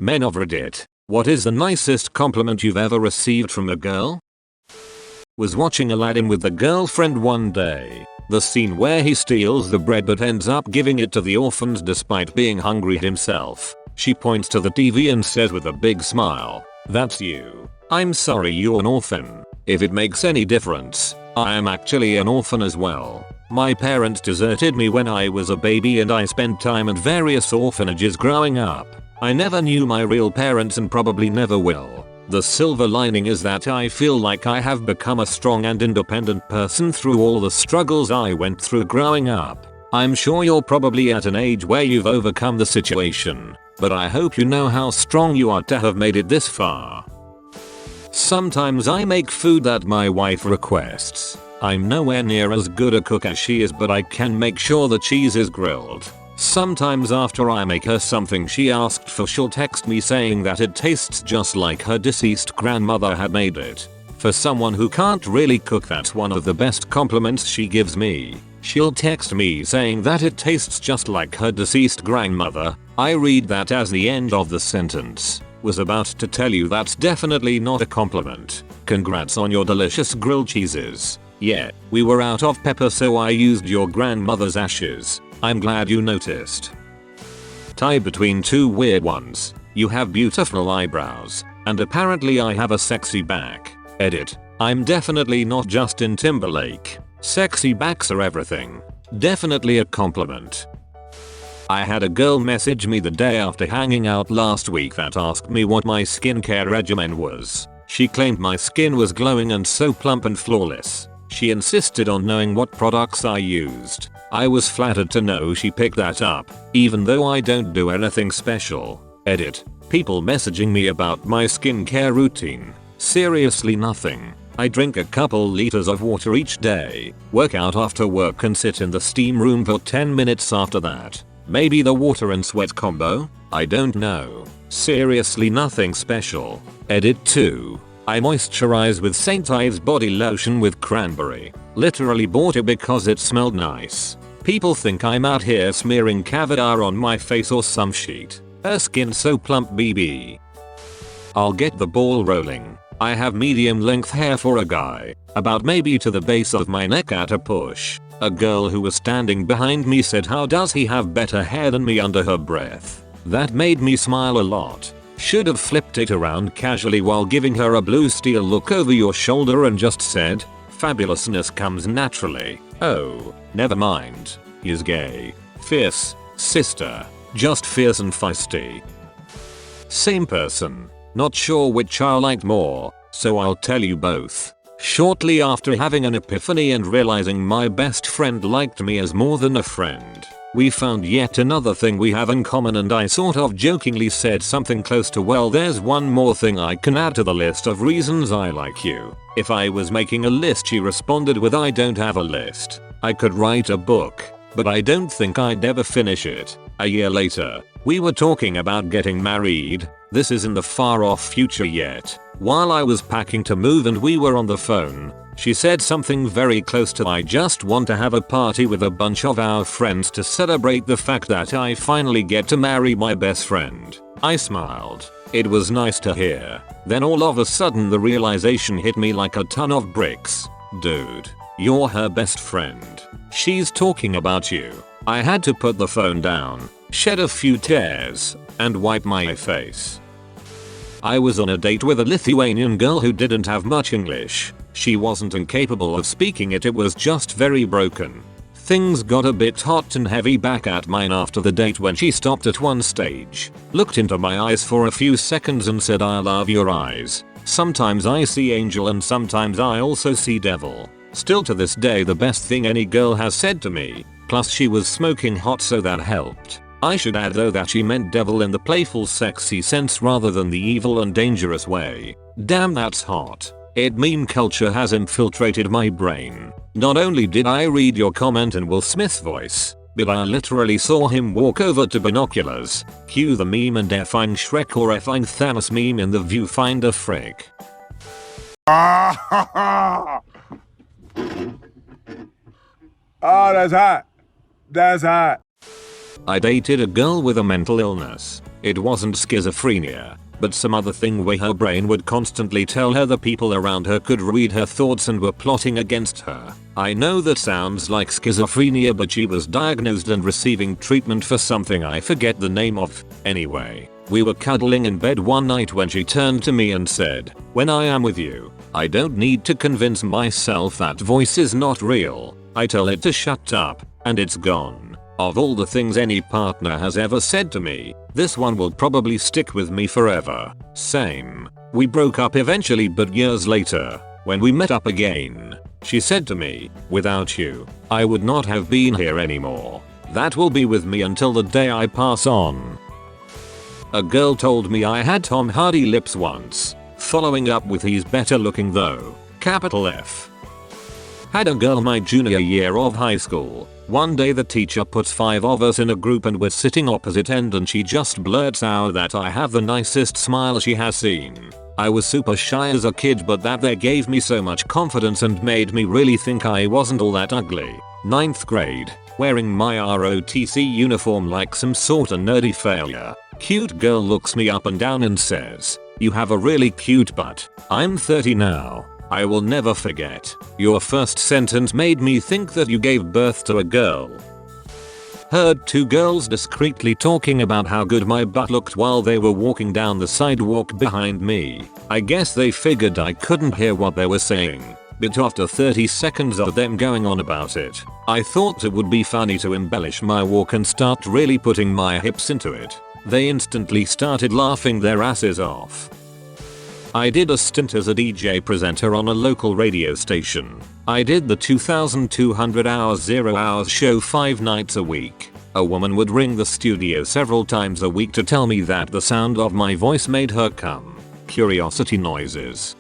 Men of Reddit, what is the nicest compliment you've ever received from a girl? Was watching Aladdin with a girlfriend one day. The scene where he steals the bread but ends up giving it to the orphans despite being hungry himself. She points to the TV and says with a big smile, "That's you. I'm sorry you're an orphan. If it makes any difference, I am actually an orphan as well. My parents deserted me when I was a baby and I spent time at various orphanages growing up. I never knew my real parents and probably never will. The silver lining is that I feel like I have become a strong and independent person through all the struggles I went through growing up. I'm sure you're probably at an age where you've overcome the situation, but I hope you know how strong you are to have made it this far." Sometimes I make food that my wife requests. I'm nowhere near as good a cook as she is, but I can make sure the cheese is grilled. Sometimes after I make her something she asked for, she'll text me saying that it tastes just like her deceased grandmother had made it. For someone who can't really cook, that's one of the best compliments she gives me. She'll text me saying that it tastes just like her deceased grandmother. I read that as the end of the sentence. Was about to tell you that's definitely not a compliment. Congrats on your delicious grilled cheeses. Yeah, we were out of pepper so I used your grandmother's ashes. I'm glad you noticed. Tie between two weird ones. You have beautiful eyebrows, and apparently I have a sexy back. Edit. I'm definitely not Justin Timberlake. Sexy backs are everything. Definitely a compliment. I had a girl message me the day after hanging out last week that asked me what my skincare regimen was. She claimed my skin was glowing and so plump and flawless. She insisted on knowing what products I used. I was flattered to know she picked that up, even though I don't do anything special. Edit. People messaging me about my skincare routine. Seriously nothing. I drink a couple liters of water each day, work out after work and sit in the steam room for 10 minutes after that. Maybe the water and sweat combo? I don't know. Seriously nothing special. Edit 2. I moisturize with St. Ives body lotion with cranberry. Literally bought it because it smelled nice. People think I'm out here smearing caviar on my face or some shit. Her skin so plump BB. I'll get the ball rolling. I have medium length hair for a guy, about maybe to the base of my neck at a push. A girl who was standing behind me said, "How does he have better hair than me?" under her breath. That made me smile a lot. Should have flipped it around casually while giving her a blue steel look over your shoulder and just said, "Fabulousness comes naturally." Oh, never mind. He's gay. Fierce. Sister. Just fierce and feisty. Same person. Not sure which I liked more, so I'll tell you both. Shortly after having an epiphany and realizing my best friend liked me as more than a friend, we found yet another thing we have in common, and I sort of jokingly said something close to, "Well, there's one more thing I can add to the list of reasons I like you." If I was making a list, she responded with, "I don't have a list. I could write a book, but I don't think I'd ever finish it." A year later, we were talking about getting married. This is in the far off future yet. While I was packing to move and we were on the phone, she said something very close to, "I just want to have a party with a bunch of our friends to celebrate the fact that I finally get to marry my best friend." I smiled. It was nice to hear. Then all of a sudden the realization hit me like a ton of bricks. Dude, you're her best friend. She's talking about you. I had to put the phone down, shed a few tears, and wipe my face. I was on a date with a Lithuanian girl who didn't have much English. She wasn't incapable of speaking it was just very broken. Things got a bit hot and heavy back at mine after the date when she stopped at one stage, looked into my eyes for a few seconds and said, "I love your eyes. Sometimes I see angel and sometimes I also see devil." Still to this day the best thing any girl has said to me. Plus she was smoking hot, so that helped. I should add though that she meant devil in the playful sexy sense rather than the evil and dangerous way. Damn, that's hot. Meme culture has infiltrated my brain. Not only did I read your comment in Will Smith's voice, but I literally saw him walk over to binoculars. Cue the meme and effing Shrek or effing Thanos meme in the viewfinder frick. Oh, that's hot. That's hot. I dated a girl with a mental illness. It wasn't schizophrenia, but some other thing where her brain would constantly tell her the people around her could read her thoughts and were plotting against her. I know that sounds like schizophrenia, but she was diagnosed and receiving treatment for something I forget the name of. Anyway, we were cuddling in bed one night when she turned to me and said, "When I am with you, I don't need to convince myself that voice is not real. I tell it to shut up, and it's gone." Of all the things any partner has ever said to me, this one will probably stick with me forever. Same. We broke up eventually, but years later, when we met up again, she said to me, "Without you, I would not have been here anymore. That will be with me until the day I pass on." A girl told me I had Tom Hardy lips once, following up with "He's better looking though." Capital F. Had a girl my junior year of high school. One day the teacher puts 5 of us in a group and we're sitting opposite end, and she just blurts out that I have the nicest smile she has seen. I was super shy as a kid, but that there gave me so much confidence and made me really think I wasn't all that ugly. 9th grade, wearing my ROTC uniform like some sorta nerdy failure. Cute girl looks me up and down and says, "You have a really cute butt." I'm 30 now. I will never forget. Your first sentence made me think that you gave birth to a girl. Heard 2 girls discreetly talking about how good my butt looked while they were walking down the sidewalk behind me. I guess they figured I couldn't hear what they were saying, but after 30 seconds of them going on about it, I thought it would be funny to embellish my walk and start really putting my hips into it. They instantly started laughing their asses off. I did a stint as a DJ presenter on a local radio station. I did the 2,200 hours 0 hours show 5 nights a week. A woman would ring the studio several times a week to tell me that the sound of my voice made her come. Curiosity noises.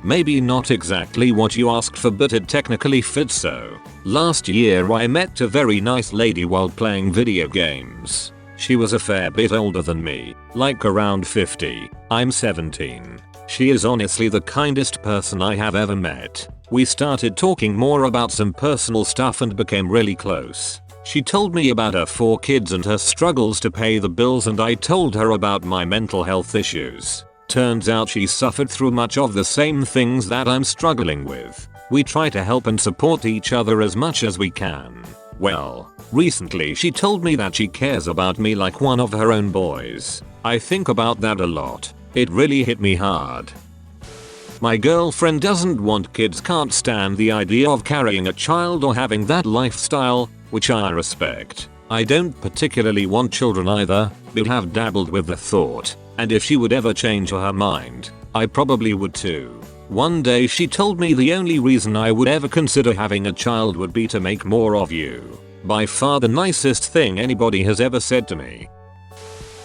Maybe not exactly what you asked for, but it technically fits so. Last year I met a very nice lady while playing video games. She was a fair bit older than me, like around 50. I'm 17. She is honestly the kindest person I have ever met. We started talking more about some personal stuff and became really close. She told me about her 4 kids and her struggles to pay the bills, and I told her about my mental health issues. Turns out she suffered through much of the same things that I'm struggling with. We try to help and support each other as much as we can. Well, recently she told me that she cares about me like one of her own boys. I think about that a lot. It really hit me hard. My girlfriend doesn't want kids, can't stand the idea of carrying a child or having that lifestyle, which I respect. I don't particularly want children either, but have dabbled with the thought, and if she would ever change her mind, I probably would too. One day she told me the only reason I would ever consider having a child would be to make more of you. By far the nicest thing anybody has ever said to me.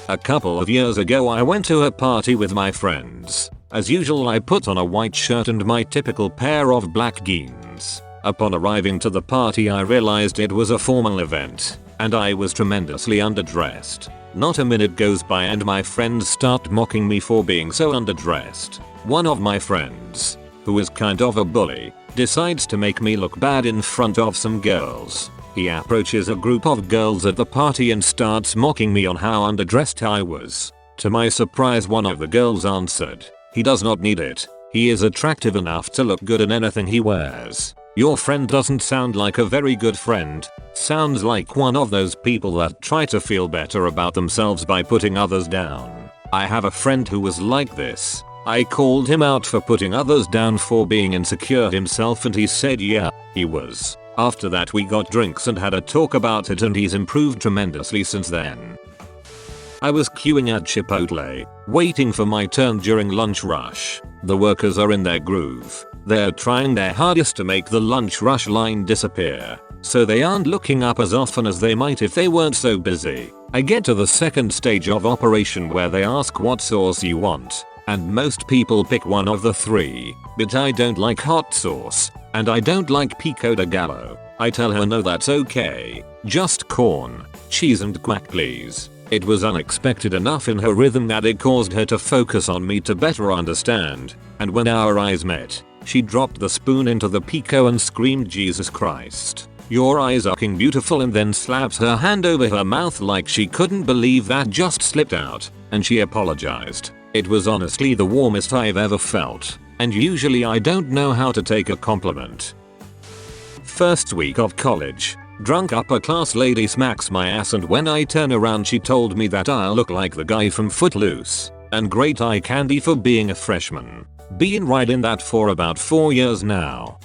A couple of years ago I went to a party with my friends. As usual I put on a white shirt and my typical pair of black jeans. Upon arriving to the party I realized it was a formal event, and I was tremendously underdressed. Not a minute goes by and my friends start mocking me for being so underdressed. One of my friends, who is kind of a bully, decides to make me look bad in front of some girls. He approaches a group of girls at the party and starts mocking me on how underdressed I was. To my surprise, one of the girls answered, "He does not need it. He is attractive enough to look good in anything he wears." Your friend doesn't sound like a very good friend. Sounds like one of those people that try to feel better about themselves by putting others down. I have a friend who was like this. I called him out for putting others down for being insecure himself, and he said yeah, he was. After that we got drinks and had a talk about it, and he's improved tremendously since then. I was queuing at Chipotle, waiting for my turn during lunch rush. The workers are in their groove. They're trying their hardest to make the lunch rush line disappear, so they aren't looking up as often as they might if they weren't so busy. I get to the second stage of operation where they ask what sauce you want, and most people pick one of the 3, but I don't like hot sauce, and I don't like pico de gallo. I tell her no, that's okay, just corn, cheese and guac please. It was unexpected enough in her rhythm that it caused her to focus on me to better understand, and when our eyes met, she dropped the spoon into the pico and screamed Jesus Christ. "Your eyes are fucking beautiful," and then slaps her hand over her mouth like she couldn't believe that just slipped out, and she apologized. It was honestly the warmest I've ever felt, and usually I don't know how to take a compliment. First week of college. Drunk upper class lady smacks my ass, and when I turn around she told me that I look like the guy from Footloose, and great eye candy for being a freshman. Been riding that for about 4 years now.